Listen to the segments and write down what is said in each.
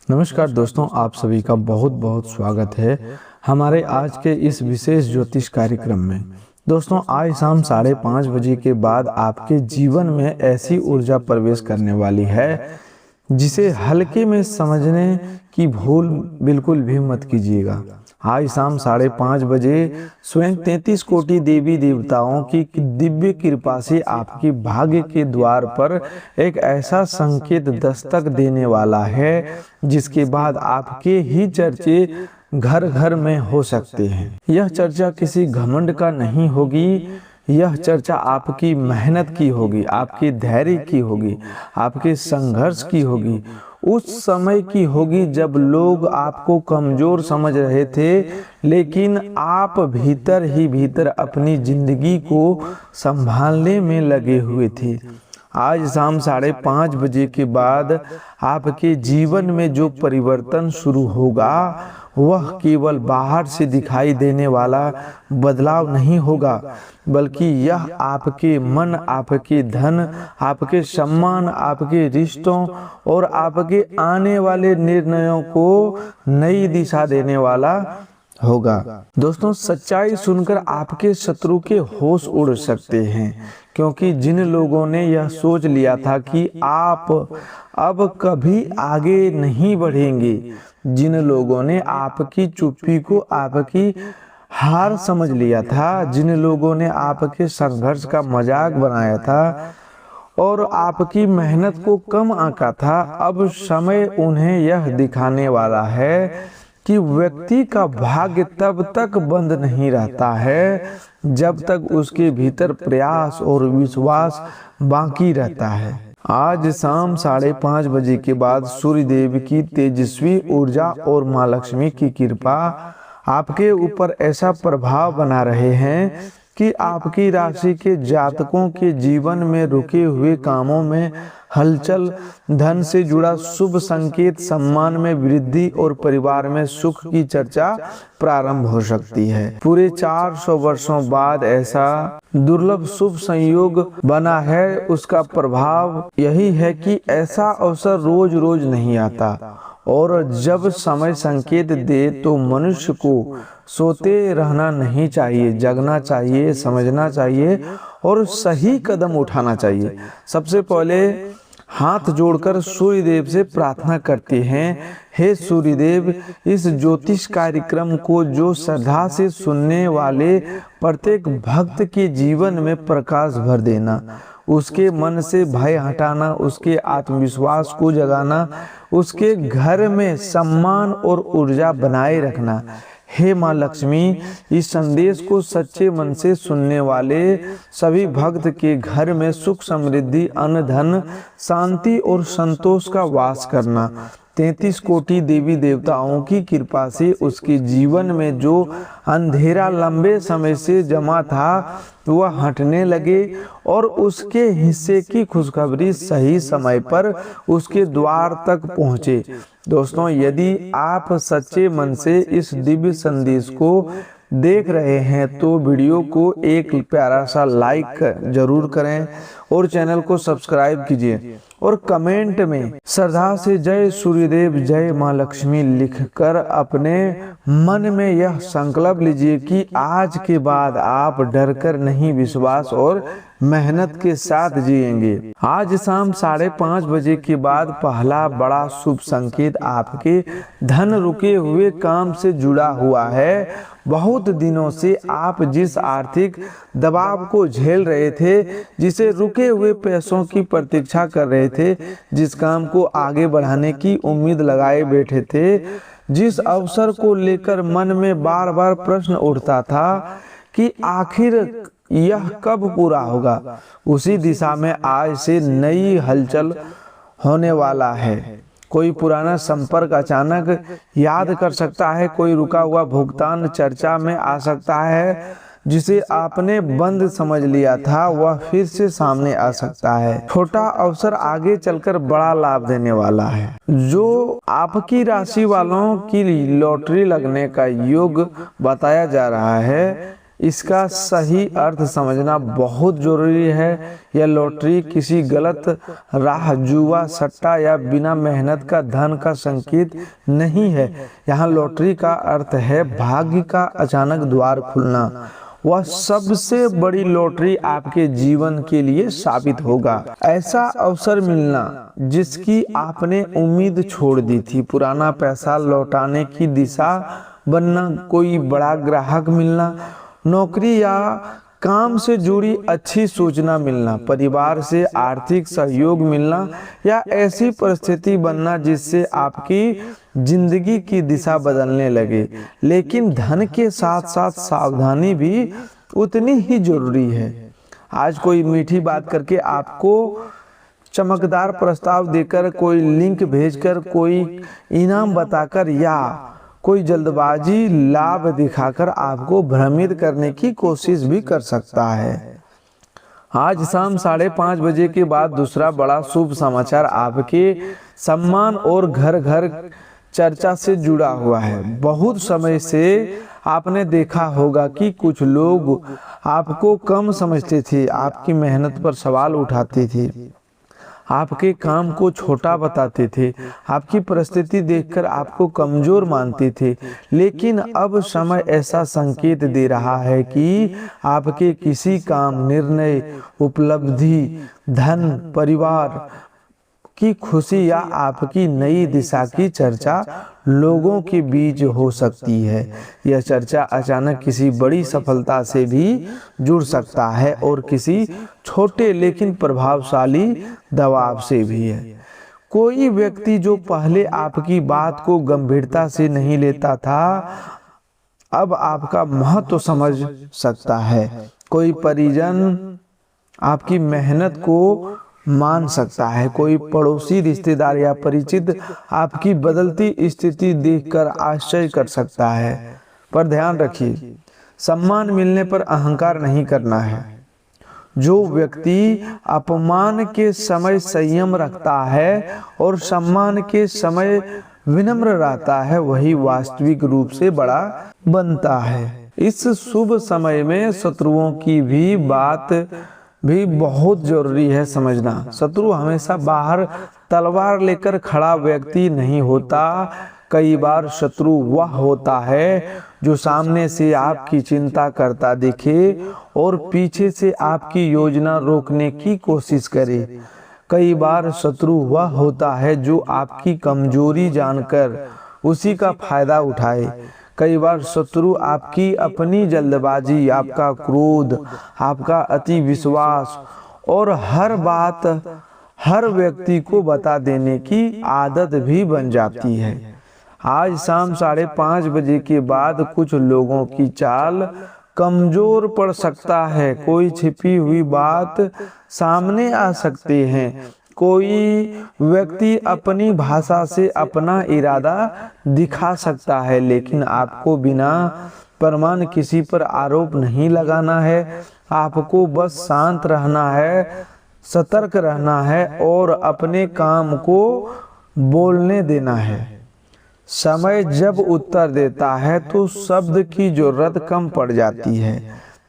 नमस्कार दोस्तों, आप सभी का बहुत बहुत स्वागत है हमारे आज के इस विशेष ज्योतिष कार्यक्रम में। दोस्तों, आज शाम 5:30 बजे के बाद आपके जीवन में ऐसी ऊर्जा प्रवेश करने वाली है जिसे हल्के में समझने की भूल बिल्कुल भी मत कीजिएगा। आज शाम 5:30 बजे स्वयं 33 कोटि देवी देवताओं की दिव्य कृपा से आपके भाग्य के द्वार पर एक ऐसा संकेत दस्तक देने वाला है जिसके बाद आपके ही चर्चे घर घर में हो सकते हैं। यह चर्चा किसी घमंड का नहीं होगी, यह चर्चा आपकी मेहनत की होगी, आपके धैर्य की होगी, आपके संघर्ष की होगी, उस समय की होगी जब लोग आपको कमजोर समझ रहे थे, लेकिन आप भीतर ही भीतर अपनी जिंदगी को संभालने में लगे हुए थे। आज शाम 5:30 बजे के बाद आपके जीवन में जो परिवर्तन शुरू होगा वह केवल बाहर से दिखाई देने वाला बदलाव नहीं होगा, बल्कि यह आपके मन, आपके धन, आपके सम्मान, आपके रिश्तों और आपके आने वाले निर्णयों को नई दिशा देने वाला होगा। दोस्तों, सच्चाई सुनकर आपके शत्रु के होश उड़ सकते हैं, क्योंकि जिन लोगों ने यह सोच लिया था कि आप अब कभी आगे नहीं बढ़ेंगे, जिन लोगों ने आपकी चुप्पी को आपकी हार समझ लिया था, जिन लोगों ने आपके संघर्ष का मजाक बनाया था और आपकी मेहनत को कम आंका था, अब समय उन्हें यह दिखाने वाला है कि व्यक्ति का भाग्य तब तक बंद नहीं रहता है जब तक उसके भीतर प्रयास और विश्वास बाकी रहता है। आज शाम 5:30 बजे के बाद सूर्यदेव की तेजस्वी ऊर्जा और माँ लक्ष्मी की कृपा आपके ऊपर ऐसा प्रभाव बना रहे हैं कि आपकी राशि के जातकों के जीवन में रुके हुए कामों में हलचल, धन से जुड़ा शुभ संकेत, सम्मान में वृद्धि और परिवार में सुख की चर्चा प्रारंभ हो सकती है। पूरे 400 वर्षों बाद ऐसा दुर्लभ शुभ संयोग बना है। उसका प्रभाव यही है कि ऐसा अवसर रोज रोज नहीं आता, और जब समय संकेत दे तो मनुष्य को सोते रहना नहीं चाहिए, जगना चाहिए, समझना चाहिए और सही कदम उठाना चाहिए। सबसे पहले हाथ जोड़कर सूर्यदेव से प्रार्थना करते हैं, हे सूर्यदेव, इस ज्योतिष कार्यक्रम को जो श्रद्धा से सुनने वाले प्रत्येक भक्त के जीवन में प्रकाश भर देना, उसके मन से भय हटाना, उसके आत्मविश्वास को जगाना, उसके घर में सम्मान और ऊर्जा बनाए रखना। हे माँ लक्ष्मी, इस संदेश को सच्चे मन से सुनने वाले सभी भक्त के घर में सुख, समृद्धि, अन्न, धन, शांति और संतोष का वास करना। 33 कोटि देवी देवताओं की कृपा से उसके जीवन में जो अंधेरा लंबे समय से जमा था वह हटने लगे और उसके हिस्से की खुशखबरी सही समय पर उसके द्वार तक पहुंचे। दोस्तों, यदि आप सच्चे मन से इस दिव्य संदेश को देख रहे हैं तो वीडियो को एक प्यारा सा लाइक जरूर करें और चैनल को सब्सक्राइब कीजिए और कमेंट में श्रद्धा से जय सूर्यदेव, जय माँ लक्ष्मी लिखकर अपने मन में यह संकल्प लीजिए कि आज के बाद आप डरकर नहीं, विश्वास और मेहनत के साथ जिएंगे। आज शाम 5:30 बजे के बाद पहला बड़ा शुभ संकेत आपके धन रुके हुए काम से जुड़ा हुआ है। बहुत दिनों से आप जिस आर्थिक दबाव को झेल रहे थे, जिसे रुके हुए पैसों की प्रतीक्षा कर रहे थे, जिस काम को आगे बढ़ाने की उम्मीद लगाए बैठे थे, जिस अवसर को लेकर मन में बार बार प्रश्न उठता था कि आखिर यह कब पूरा होगा, उसी दिशा में आज से नई हलचल होने वाला है। कोई पुराना संपर्क अचानक याद कर सकता है, कोई रुका हुआ भुगतान चर्चा में आ सकता है, जिसे आपने बंद समझ लिया था वह फिर से सामने आ सकता है। छोटा अवसर आगे चलकर बड़ा लाभ देने वाला है। जो आपकी राशि वालों की लॉटरी लगने का योग बताया जा रहा है, इसका सही अर्थ समझना बहुत जरूरी है। यह लॉटरी किसी गलत राह, जुआ, सट्टा या बिना मेहनत का धन का संकेत नहीं है। यहाँ लॉटरी का अर्थ है भाग्य का अचानक द्वार खुलना। वह सबसे बड़ी लॉटरी आपके जीवन के लिए साबित होगा। ऐसा अवसर मिलना जिसकी आपने उम्मीद छोड़ दी थी, पुराना पैसा लौटाने की दिशा बनना, कोई बड़ा ग्राहक मिलना, नौकरी या काम से जुड़ी अच्छी सूचना मिलना, परिवार से आर्थिक सहयोग मिलना या ऐसी परिस्थिति बनना जिससे आपकी जिंदगी की दिशा बदलने लगे। लेकिन धन के साथ साथ सावधानी भी उतनी ही जरूरी है। आज कोई मीठी बात करके, आपको चमकदार प्रस्ताव देकर, कोई लिंक भेजकर, कोई इनाम बताकर या कोई जल्दबाजी लाभ दिखाकर आपको भ्रमित करने की कोशिश भी कर सकता है। आज शाम 5:30 बजे के बाद दूसरा बड़ा शुभ समाचार आपके सम्मान और घर घर चर्चा से जुड़ा हुआ है। बहुत समय से आपने देखा होगा कि कुछ लोग आपको कम समझते थे, आपकी मेहनत पर सवाल उठाते थे, आपके काम को छोटा बताते थे, आपकी परिस्थिति देखकर आपको कमजोर मानते थे। लेकिन अब समय ऐसा संकेत दे रहा है कि आपके किसी काम, निर्णय, उपलब्धि, धन, परिवार की खुशी या आपकी नई दिशा की चर्चा लोगों के बीच हो सकती है। यह चर्चा अचानक किसी बड़ी सफलता से भी जुड़ सकता है और किसी छोटे लेकिन प्रभावशाली दबाव से भी है। कोई व्यक्ति जो पहले आपकी बात को गंभीरता से नहीं लेता था, अब आपका महत्व समझ सकता है। कोई परिजन आपकी मेहनत को मान सकता है। कोई पड़ोसी, रिश्तेदार या परिचित आपकी बदलती स्थिति देखकर आश्चर्य कर सकता है। पर ध्यान रखिए, सम्मान मिलने पर अहंकार नहीं करना है। जो व्यक्ति अपमान के समय संयम रखता है और सम्मान के समय विनम्र रहता है, वही वास्तविक रूप से बड़ा बनता है। इस शुभ समय में शत्रुओं की भी बात भी बहुत जरूरी है समझना। शत्रु हमेशा बाहर तलवार लेकर खड़ा व्यक्ति नहीं होता। कई बार शत्रु वह होता है जो सामने से आपकी चिंता करता दिखे और पीछे से आपकी योजना रोकने की कोशिश करे। कई बार शत्रु वह होता है जो आपकी कमजोरी जानकर उसी का फायदा उठाए। कई बार शत्रु आपकी अपनी जल्दबाजी, आपका क्रोध, आपका अति विश्वास और हर बात हर व्यक्ति को बता देने की आदत भी बन जाती है। आज शाम 5:30 बजे के बाद कुछ लोगों की चाल कमजोर पड़ सकता है। कोई छिपी हुई बात सामने आ सकते हैं। कोई व्यक्ति अपनी भाषा से अपना इरादा दिखा सकता है, लेकिन आपको बिना प्रमाण किसी पर आरोप नहीं लगाना है। आपको बस शांत रहना है, सतर्क रहना है और अपने काम को बोलने देना है। समय जब उत्तर देता है तो शब्द की जरूरत कम पड़ जाती है।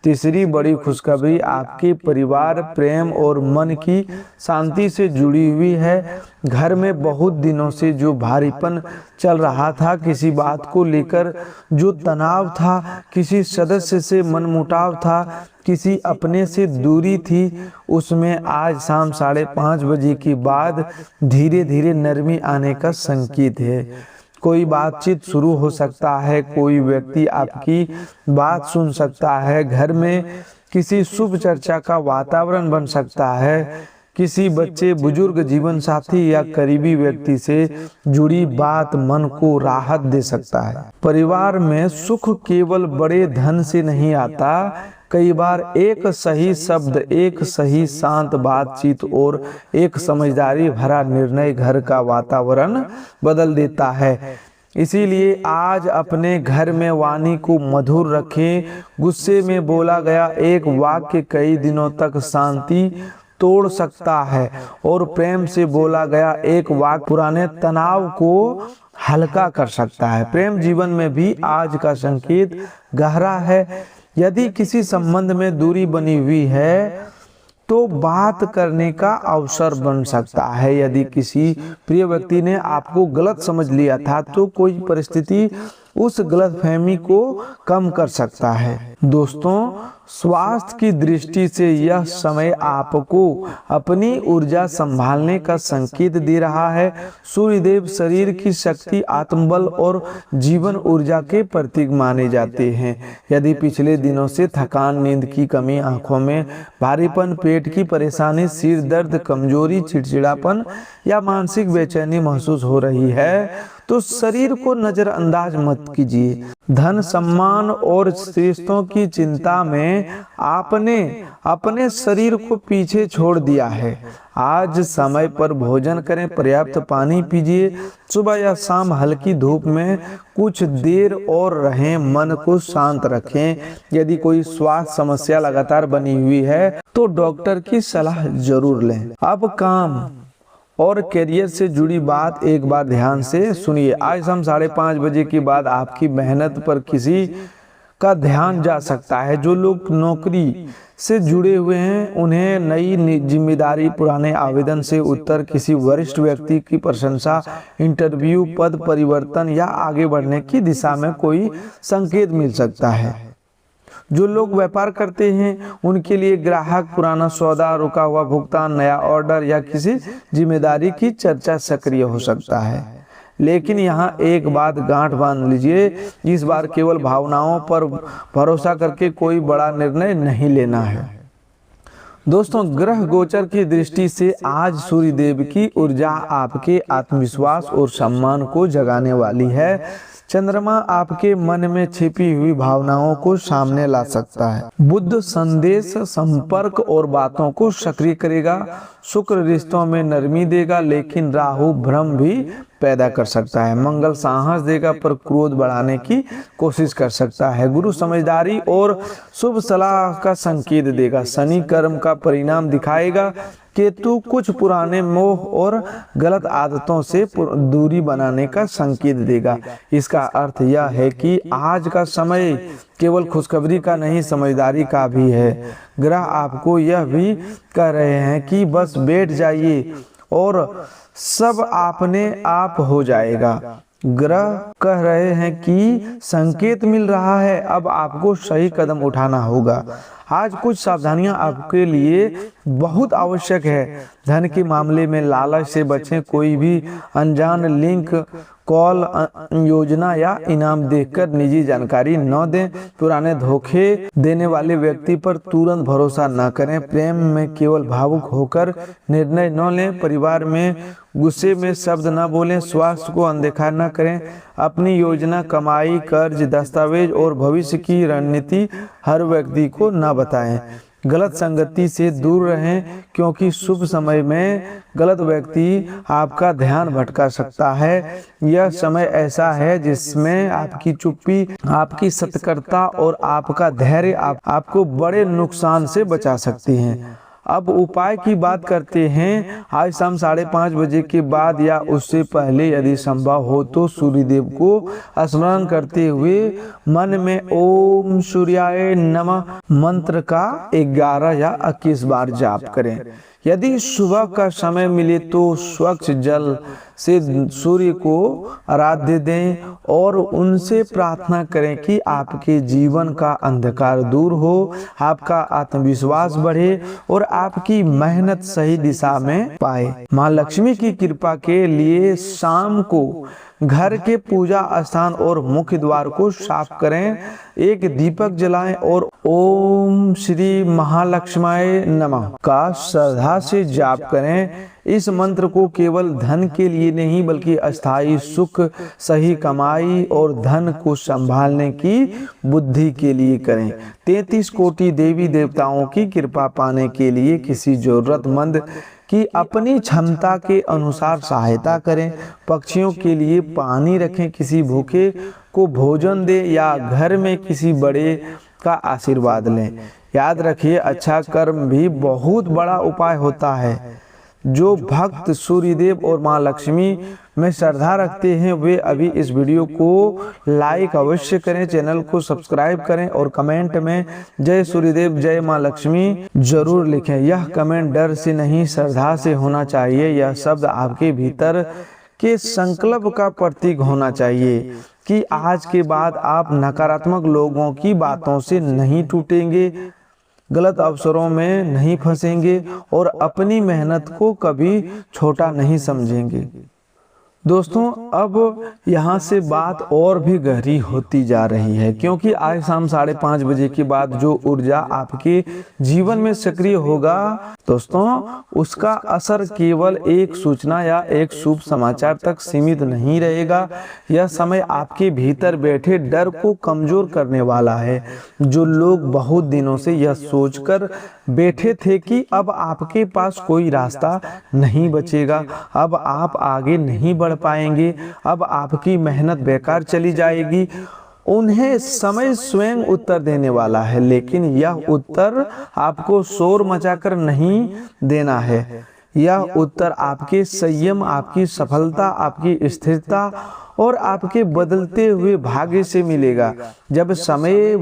तीसरी बड़ी खुशखबरी आपके परिवार, प्रेम और मन की शांति से जुड़ी हुई है। घर में बहुत दिनों से जो भारीपन चल रहा था, किसी बात को लेकर जो तनाव था, किसी सदस्य से मनमुटाव था, किसी अपने से दूरी थी, उसमें आज शाम 5:30 बजे के बाद धीरे धीरे नरमी आने का संकेत है। कोई बातचीत शुरू हो सकता है, कोई व्यक्ति आपकी बात सुन सकता है, घर में किसी शुभ चर्चा का वातावरण बन सकता है, किसी बच्चे, बुजुर्ग, जीवन साथी या करीबी व्यक्ति से जुड़ी बात मन को राहत दे सकता है। परिवार में सुख केवल बड़े धन से नहीं आता। कई बार एक सही शब्द, एक सही शांत बातचीत और एक समझदारी भरा निर्णय घर का वातावरण बदल देता है। इसीलिए आज अपने घर में वाणी को मधुर रखें। गुस्से में बोला गया एक वाक्य कई दिनों तक शांति तोड़ सकता है और प्रेम से बोला गया एक वाक्य पुराने तनाव को हल्का कर सकता है। प्रेम जीवन में भी आज का संकेत गहरा है। यदि किसी संबंध में दूरी बनी हुई है तो बात करने का अवसर बन सकता है। यदि किसी प्रिय व्यक्ति ने आपको गलत समझ लिया था तो कोई परिस्थिति उस गलतफहमी को कम कर सकता है। दोस्तों, स्वास्थ्य की दृष्टि से यह समय आपको अपनी ऊर्जा संभालने का संकेत दे रहा है। सूर्यदेव शरीर की शक्ति, आत्मबल और जीवन ऊर्जा के प्रतीक माने जाते हैं। यदि पिछले दिनों से थकान, नींद की कमी, आंखों में भारीपन, पेट की परेशानी, सिर दर्द, कमजोरी, चिड़चिड़ापन या मानसिक बेचैनी महसूस हो रही है तो शरीर को नजरअंदाज मत कीजिए। धन, सम्मान और रिश्तों की चिंता में आपने अपने शरीर को पीछे छोड़ दिया है। आज समय पर भोजन करें, पर्याप्त पानी पीजिए, सुबह या शाम हल्की धूप में कुछ देर और रहें, मन को शांत रखें। यदि कोई स्वास्थ्य समस्या लगातार बनी हुई है तो डॉक्टर की सलाह जरूर लें। अब काम और करियर से जुड़ी बात एक बार ध्यान से सुनिए। आज शाम 5:30 बजे के बाद आपकी मेहनत पर किसी का ध्यान जा सकता है। जो लोग नौकरी से जुड़े हुए हैं उन्हें नई जिम्मेदारी, पुराने आवेदन से उत्तर, किसी वरिष्ठ व्यक्ति की प्रशंसा, इंटरव्यू, पद परिवर्तन या आगे बढ़ने की दिशा में कोई संकेत मिल सकता है। जो लोग व्यापार करते हैं उनके लिए ग्राहक, पुराना सौदा, रुका हुआ भुगतान, नया ऑर्डर या किसी जिम्मेदारी की चर्चा सक्रिय हो सकता है। लेकिन यहाँ एक बात गांठ बांध लीजिए, इस बार केवल भावनाओं पर भरोसा करके कोई बड़ा निर्णय नहीं लेना है। दोस्तों, ग्रह गोचर की दृष्टि से आज सूर्यदेव की ऊर्जा आपके आत्मविश्वास और सम्मान को जगाने वाली है। चंद्रमा आपके मन में छिपी हुई भावनाओं को सामने ला सकता है। बुध संदेश, संपर्क और बातों को सक्रिय करेगा। शुक्र रिश्तों में नरमी देगा, लेकिन राहु भ्रम भी पैदा कर सकता है। मंगल साहस देगा पर क्रोध बढ़ाने की कोशिश कर सकता है। गुरु समझदारी और शुभ सलाह का संकेत देगा। शनि कर्म का परिणाम दिखाएगा। केतु कुछ पुराने मोह और गलत आदतों से दूरी बनाने का संकेत देगा। इसका अर्थ यह है कि आज का समय केवल खुशखबरी का नहीं, समझदारी का भी है। ग्रह आपको यह भी कह रहे हैं कि बस बैठ जाइए और सब अपने आप हो जाएगा। ग्रह कह रहे हैं कि संकेत मिल रहा है, अब आपको सही कदम उठाना होगा। आज कुछ सावधानियां आपके लिए बहुत आवश्यक है। धन के मामले में लालच से बचें। कोई भी अनजान लिंक, कॉल, योजना या इनाम देखकर निजी जानकारी न दें। पुराने धोखे देने वाले व्यक्ति पर तुरंत भरोसा न करें। प्रेम में केवल भावुक होकर निर्णय न लें। परिवार में गुस्से में शब्द न बोलें। स्वास्थ्य को अनदेखा न करें। अपनी योजना, कमाई, कर्ज, दस्तावेज और भविष्य की रणनीति हर व्यक्ति को न बताएं। गलत संगति से दूर रहें, क्योंकि शुभ समय में गलत व्यक्ति आपका ध्यान भटका सकता है। यह समय ऐसा है जिसमें आपकी चुप्पी, आपकी सतर्कता और आपका धैर्य आपको बड़े नुकसान से बचा सकती हैं। अब उपाय की बात करते हैं। आज शाम 5:30 बजे के बाद या उससे पहले यदि संभव हो तो सूर्यदेव को स्मरण करते हुए मन में ओम सूर्याय नमः मंत्र का 11 या 21 बार जाप करें। यदि सुबह का समय मिले तो स्वच्छ जल से सूर्य को आराध्य दें और उनसे प्रार्थना करें कि आपके जीवन का अंधकार दूर हो, आपका आत्मविश्वास बढ़े और आपकी मेहनत सही दिशा में पाए। माँ लक्ष्मी की कृपा के लिए शाम को घर के पूजा स्थान और मुख्य द्वार को साफ करें, एक दीपक जलाएं और ओम श्री महालक्ष्माय नमः का श्रद्धा से जाप करें। इस मंत्र को केवल धन के लिए नहीं बल्कि अस्थायी सुख, सही कमाई और धन को संभालने की बुद्धि के लिए करें। 33 कोटि देवी देवताओं की कृपा पाने के लिए किसी जरूरतमंद कि अपनी क्षमता के अनुसार सहायता करें। पक्षियों के लिए पानी रखें, किसी भूखे को भोजन दें या घर में किसी बड़े का आशीर्वाद लें। याद रखिए, अच्छा कर्म भी बहुत बड़ा उपाय होता है। जो भक्त सूर्यदेव और माँ लक्ष्मी में श्रद्धा रखते हैं वे अभी इस वीडियो को लाइक अवश्य करें, चैनल को सब्सक्राइब करें और कमेंट में जय सूर्यदेव जय माँ लक्ष्मी जरूर लिखें। यह कमेंट डर से नहीं श्रद्धा से होना चाहिए। यह शब्द आपके भीतर के संकल्प का प्रतीक होना चाहिए कि आज के बाद आप नकारात्मक लोगों की बातों से नहीं टूटेंगे, गलत अवसरों में नहीं फंसेंगे और अपनी मेहनत को कभी छोटा नहीं समझेंगे। दोस्तों, अब यहाँ से बात और भी गहरी होती जा रही है, क्योंकि आज शाम 5:30 बजे के बाद जो ऊर्जा आपके जीवन में सक्रिय होगा दोस्तों, उसका असर केवल एक सूचना या एक शुभ समाचार तक सीमित नहीं रहेगा। यह समय आपके भीतर बैठे डर को कमजोर करने वाला है। जो लोग बहुत दिनों से यह सोचकर बैठे थे कि अब आपके पास कोई रास्ता नहीं बचेगा, अब आप आगे नहीं बढ़ पाएंगे, अब आपकी मेहनत बेकार चली जाएगी, उन्हें समय स्वयं उत्तर देने वाला है। लेकिन यह उत्तर आपको शोर मचाकर नहीं देना है। यह उत्तर आपके संयम, आपकी सफलता, आपकी स्थिरता और आपके बदलते हुए भाग्य से मिलेगा। जब समय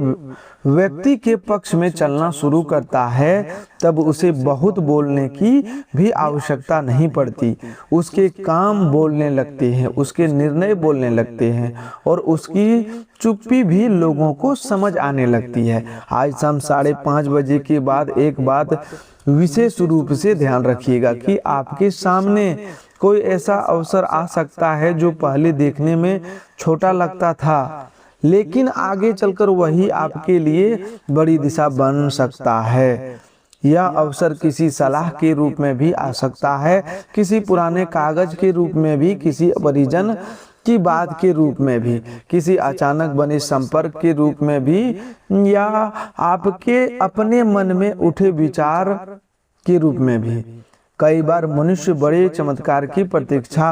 व्यक्ति के पक्ष में चलना शुरू करता है तब उसे बहुत बोलने की भी आवश्यकता नहीं पड़ती। उसके काम बोलने लगते हैं, उसके निर्णय बोलने लगते हैं और उसकी चुप्पी भी लोगों को समझ आने लगती है। आज शाम 5:30 बजे के बाद एक बात विशेष रूप से ध्यान रखिएगा कि आपके सामने कोई ऐसा अवसर आ सकता है जो पहले देखने में छोटा लगता था, लेकिन आगे चलकर वही आपके लिए बड़ी दिशा बन सकता है। यह अवसर किसी सलाह के रूप में भी आ सकता है, किसी पुराने कागज के रूप में भी, किसी परिजन की बात के रूप में भी, किसी अचानक बने संपर्क के रूप में भी, या आपके अपने मन में उठे विचार के रूप में भी। कई बार मनुष्य बड़े चमत्कार की प्रतीक्षा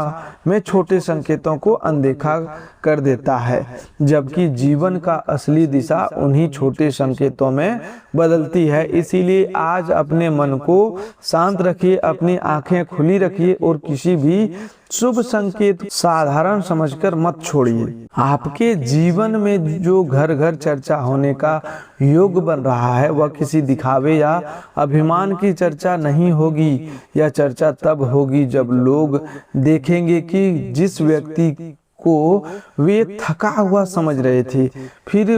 में छोटे संकेतों को अनदेखा कर देता है, जबकि जीवन का असली दिशा उन्हीं छोटे संकेतों में बदलती है। इसीलिए आज अपने मन को शांत रखिए, अपनी आंखें खुली रखिए और किसी भी शुभ संकेत साधारण समझकर मत छोड़िए। आपके जीवन में जो घर घर चर्चा होने का योग बन रहा है वह किसी दिखावे या अभिमान की चर्चा नहीं होगी। यह चर्चा तब होगी जब लोग देखेंगे कि जिस व्यक्ति को वे थका हुआ समझ रहे थे फिर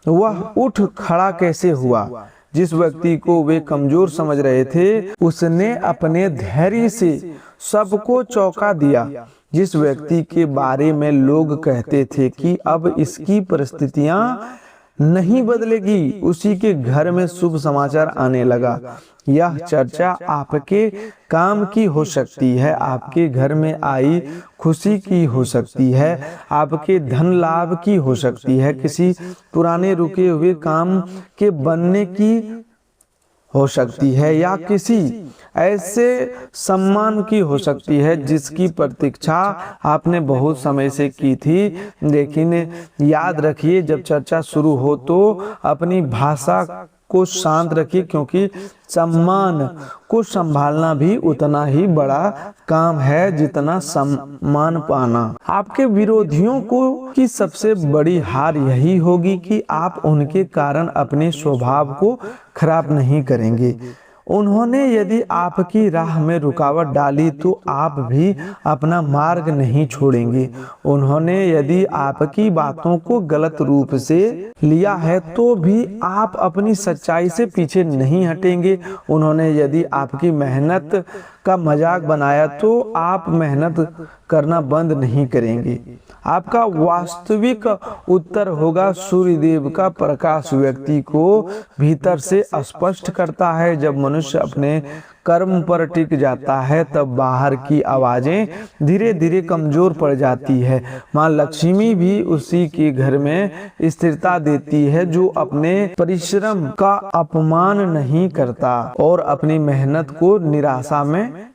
वह उठ खड़ा कैसे हुआ, जिस व्यक्ति को वे कमजोर समझ रहे थे उसने अपने धैर्य से सबको चौंका दिया, जिस व्यक्ति के बारे में लोग कहते थे कि अब इसकी परिस्थितियां नहीं बदलेगी उसी के घर में शुभ समाचार आने लगा। यह चर्चा आपके काम की हो सकती है, आपके घर में आई खुशी की हो सकती है, आपके धन लाभ की हो सकती है, किसी पुराने रुके हुए काम के बनने की हो सकती है, या किसी ऐसे सम्मान की हो सकती है जिसकी प्रतीक्षा आपने बहुत समय से की थी। लेकिन याद रखिए, जब चर्चा शुरू हो तो अपनी भाषा को शांत रखिए, क्योंकि सम्मान को संभालना भी उतना ही बड़ा काम है जितना सम्मान पाना। आपके विरोधियों को की सबसे बड़ी हार यही होगी कि आप उनके कारण अपने स्वभाव को खराब नहीं करेंगे। उन्होंने यदि आपकी राह में रुकावट डाली तो आप भी अपना मार्ग नहीं छोड़ेंगे। उन्होंने यदि आपकी बातों को गलत रूप से लिया है तो भी आप अपनी सच्चाई से पीछे नहीं हटेंगे। उन्होंने यदि आपकी मेहनत का मजाक बनाया तो आप मेहनत करना बंद नहीं करेंगे। आपका वास्तविक उत्तर होगा सूर्यदेव का प्रकाश व्यक्ति को भीतर से स्पष्ट करता है। जब मनुष्य अपने कर्म पर टिक जाता है तब बाहर की आवाजें धीरे धीरे कमजोर पड़ जाती है। माँ लक्ष्मी भी उसी के घर में स्थिरता देती है जो अपने परिश्रम का अपमान नहीं करता और अपनी मेहनत को निराशा में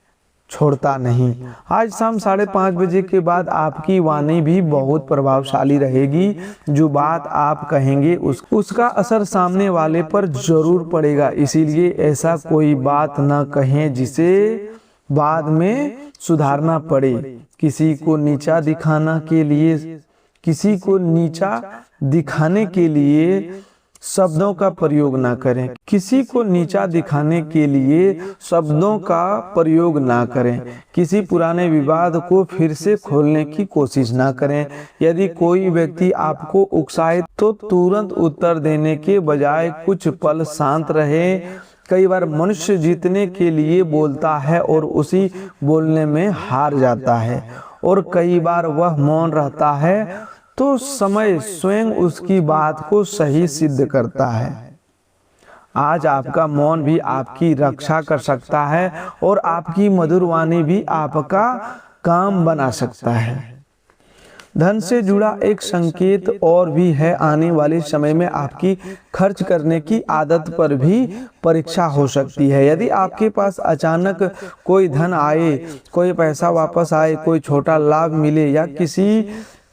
छोड़ता नहीं। आज शाम 5:30 बजे के बाद आपकी वाणी भी बहुत प्रभावशाली रहेगी। जो बात आप कहेंगे उसका असर सामने वाले पर जरूर पड़ेगा। इसीलिए ऐसा कोई बात न कहें जिसे बाद में सुधारना पड़े। किसी को नीचा दिखाने के लिए शब्दों का प्रयोग ना करें। किसी को नीचा दिखाने के लिए शब्दों का प्रयोग ना करें। किसी पुराने विवाद को फिर से खोलने की कोशिश ना करें। यदि कोई व्यक्ति आपको उकसाए तो तुरंत उत्तर देने के बजाय कुछ पल शांत रहे। कई बार मनुष्य जीतने के लिए बोलता है और उसी बोलने में हार जाता है, और कई बार वह मौन रहता है तो समय स्वयं उसकी बात को सही सिद्ध करता है। आज आपका मौन भी आपकी रक्षा कर सकता है और आपकी मधुर वाणी भी आपका काम बना सकता है। धन से जुड़ा एक संकेत और भी है, आने वाले समय में आपकी खर्च करने की आदत पर भी परीक्षा हो सकती है। यदि आपके पास अचानक कोई धन आए, कोई पैसा वापस आए, कोई छोटा लाभ मिले या किसी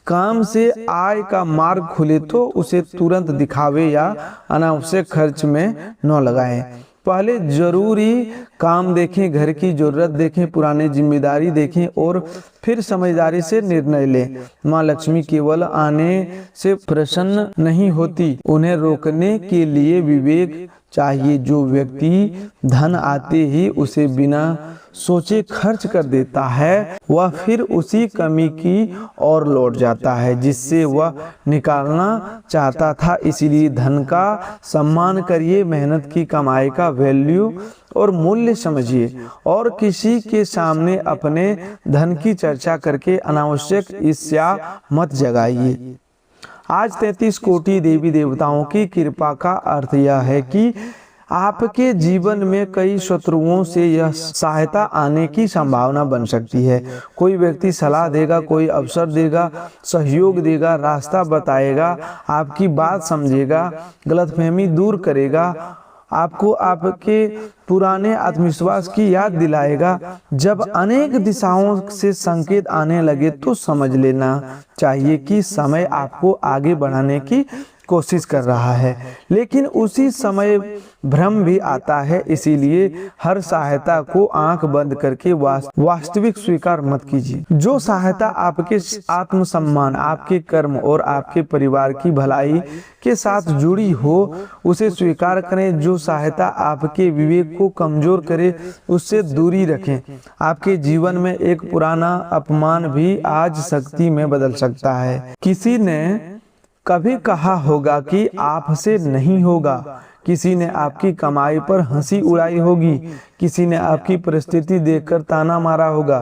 काम से आय का मार्ग खुले तो उसे तुरंत दिखावे या अनावश्यक खर्च में न लगाएं। पहले जरूरी काम देखें, घर की जरूरत देखें, पुरानी जिम्मेदारी देखें और फिर समझदारी से निर्णय लें। माँ लक्ष्मी केवल आने से प्रसन्न नहीं होती, उन्हें रोकने के लिए विवेक चाहिए। जो व्यक्ति धन आते ही उसे बिना सोचे खर्च कर देता है, वह फिर उसी कमी की ओर लौट जाता है जिससे वह निकालना चाहता था। इसीलिए धन का सम्मान करिए, मेहनत की कमाई का वैल्यू और मूल्य समझिए, और किसी के सामने अपने धन की चर्चा करके अनावश्यक ईर्ष्या मत जगाइए। आज 33 कोटि देवी देवताओं की कृपा का अर्थ यह है कि आपके जीवन में कई शत्रुओं से यह सहायता आने की संभावना बन सकती है। कोई व्यक्ति सलाह देगा, कोई अवसर देगा, सहयोग देगा, रास्ता बताएगा, आपकी बात समझेगा, गलतफहमी दूर करेगा, आपको आपके पुराने आत्मविश्वास की याद दिलाएगा। जब अनेक दिशाओं से संकेत आने लगे तो समझ लेना चाहिए कि समय आपको आगे बढ़ाने की कोशिश कर रहा है, लेकिन उसी समय भ्रम भी आता है। इसीलिए हर सहायता को आंख बंद करके वास्तविक स्वीकार मत कीजिए। जो सहायता आपके आत्मसम्मान, आपके कर्म और आपके परिवार की भलाई के साथ जुड़ी हो उसे स्वीकार करें। जो सहायता आपके विवेक को कमजोर करे उससे दूरी रखें। आपके जीवन में एक पुराना अपमान भी आज शक्ति में बदल सकता है। किसी ने कभी कहा होगा कि आपसे नहीं होगा, किसी ने आपकी कमाई पर हंसी उड़ाई होगी, किसी ने आपकी परिस्थिति देखकर ताना मारा होगा,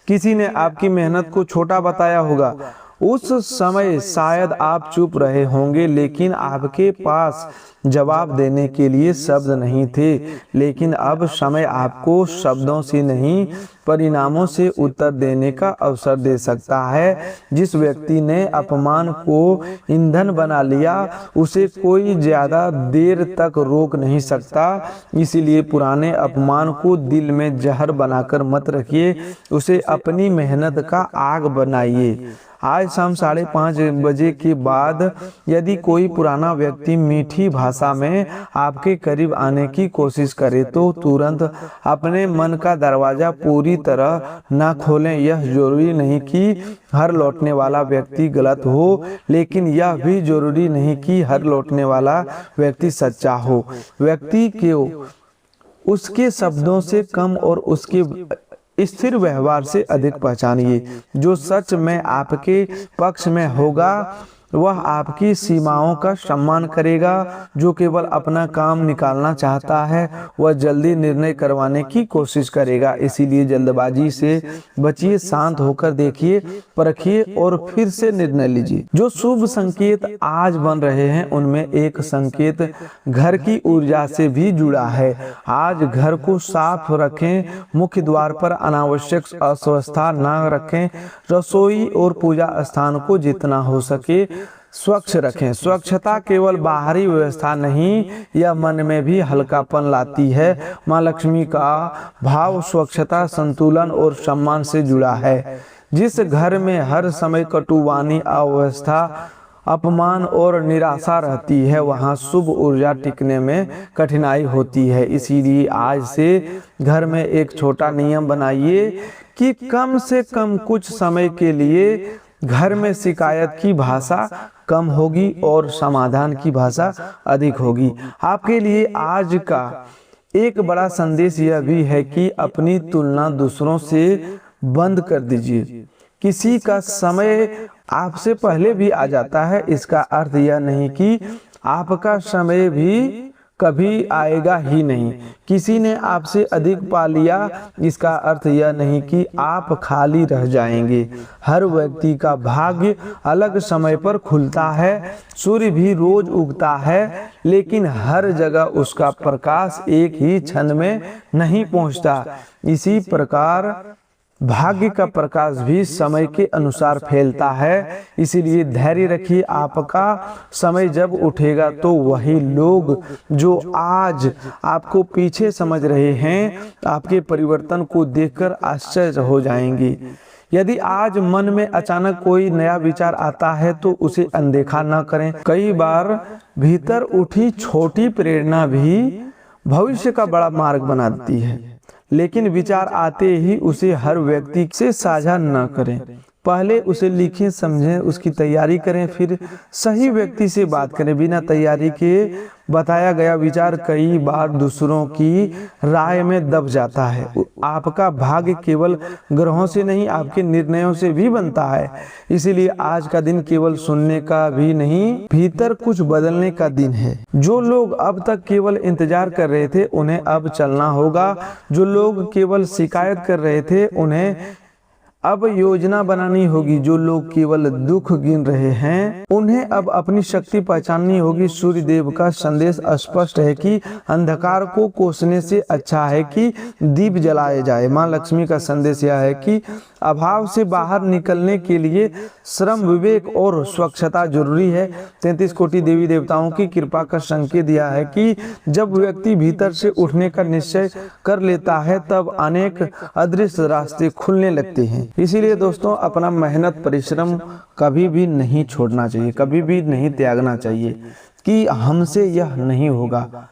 किसी ने आपकी मेहनत को छोटा बताया होगा। उस समय शायद आप चुप रहे होंगे, लेकिन आपके पास जवाब देने के लिए शब्द नहीं थे। लेकिन अब समय आपको शब्दों से नहीं, परिणामों से उत्तर देने का अवसर दे सकता है। जिस व्यक्ति ने अपमान को ईंधन बना लिया उसे कोई ज्यादा देर तक रोक नहीं सकता। इसीलिए पुराने अपमान को दिल में जहर बनाकर मत रखिए, उसे अपनी मेहनत का आग बनाइए। आज शाम 5:30 बजे के बाद यदि कोई पुराना व्यक्ति मीठी भाषा में आपके करीब आने की कोशिश करे तो तुरंत अपने मन का दरवाजा पूरी तरह ना खोलें। यह जरूरी नहीं कि हर लौटने वाला व्यक्ति गलत हो, लेकिन यह भी जरूरी नहीं कि हर लौटने वाला व्यक्ति सच्चा हो। व्यक्ति को उसके शब्दों से कम और उसके स्थिर व्यवहार से अधिक पहचानिए। जो सच में आपके पक्ष में होगा वह आपकी सीमाओं का सम्मान करेगा। जो केवल अपना काम निकालना चाहता है वह जल्दी निर्णय करवाने की कोशिश करेगा। इसीलिए जल्दबाजी से बचिए, शांत होकर देखिए, परखिए और फिर से निर्णय लीजिए। जो शुभ संकेत आज बन रहे हैं उनमें एक संकेत घर की ऊर्जा से भी जुड़ा है। आज घर को साफ रखें, मुख्य द्वार पर अनावश्यक अस्वस्थता न रखें, रसोई और पूजा स्थान को जितना हो सके स्वच्छ रखें। स्वच्छता केवल बाहरी व्यवस्था नहीं, यह मन में भी हल्कापन लाती है। माँ लक्ष्मी का भाव स्वच्छता, संतुलन और सम्मान से जुड़ा है। जिस घर में हर समय कटुवानी, अव्यवस्था, अपमान और निराशा रहती है, वहाँ शुभ ऊर्जा टिकने में कठिनाई होती है। इसीलिए आज से घर में एक छोटा नियम बनाइए कि कम से कम कुछ समय के लिए घर में शिकायत की भाषा कम होगी और समाधान की भाषा अधिक होगी। आपके लिए आज का एक बड़ा संदेश यह भी है कि अपनी तुलना दूसरों से बंद कर दीजिए। किसी का समय आपसे पहले भी आ जाता है, इसका अर्थ यह नहीं कि आपका समय भी कभी आएगा ही नहीं। किसी ने आपसे अधिक पा लिया, इसका अर्थ यह नहीं कि आप खाली रह जाएंगे। हर व्यक्ति का भाग्य अलग समय पर खुलता है। सूर्य भी रोज उगता है, लेकिन हर जगह उसका प्रकाश एक ही क्षण में नहीं पहुंचता। इसी प्रकार भाग्य का प्रकाश भी समय के अनुसार फैलता है। इसीलिए धैर्य रखिए, आपका समय जब उठेगा तो वही लोग जो आज आपको पीछे समझ रहे हैं, आपके परिवर्तन को देखकर आश्चर्य हो जाएंगे। यदि आज मन में अचानक कोई नया विचार आता है तो उसे अनदेखा न करें। कई बार भीतर उठी छोटी प्रेरणा भी भविष्य का बड़ा मार्ग बनाती है, लेकिन विचार आते ही उसे हर व्यक्ति से साझा न करें। पहले उसे लिखें, समझें, उसकी तैयारी करें, फिर सही व्यक्ति से बात करें। बिना तैयारी के बताया गया विचार कई बार दूसरों की राय में दब जाता है। आपका भाग्य केवल ग्रहों से नहीं, आपके निर्णयों से भी बनता है। इसीलिए आज का दिन केवल सुनने का भी नहीं, भीतर कुछ बदलने का दिन है। जो लोग अब तक केवल इंतजार कर रहे थे, उन्हें अब चलना होगा। जो लोग केवल शिकायत कर रहे थे, उन्हें अब योजना बनानी होगी। जो लोग केवल दुख गिन रहे हैं, उन्हें अब अपनी शक्ति पहचाननी होगी। सूर्य देव का संदेश स्पष्ट है कि अंधकार को कोसने से अच्छा है कि दीप जलाए जाए। माँ लक्ष्मी का संदेश यह है कि अभाव से बाहर निकलने के लिए श्रम, विवेक और स्वच्छता जरूरी है। 33 कोटि देवी देवताओं की कृपा का संकेत दिया है कि जब व्यक्ति भीतर से उठने का निश्चय कर लेता है, तब अनेक अदृश्य रास्ते खुलने लगते हैं। इसीलिए दोस्तों, अपना मेहनत परिश्रम कभी भी नहीं छोड़ना चाहिए, कभी भी नहीं त्यागना चाहिए कि हमसे यह नहीं होगा।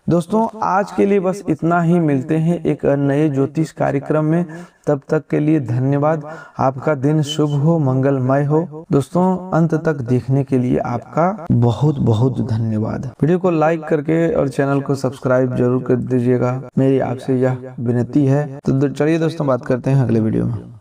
दोस्तों, आज के लिए बस इतना ही। मिलते हैं एक नए ज्योतिष कार्यक्रम में। तब तक के लिए धन्यवाद। आपका दिन शुभ हो, मंगलमय हो। दोस्तों, अंत तक देखने के लिए आपका बहुत बहुत धन्यवाद। वीडियो को लाइक करके और चैनल को सब्सक्राइब जरूर कर दीजिएगा, मेरी आपसे यह विनती है। तो चलिए दोस्तों, बात करते हैं अगले वीडियो में।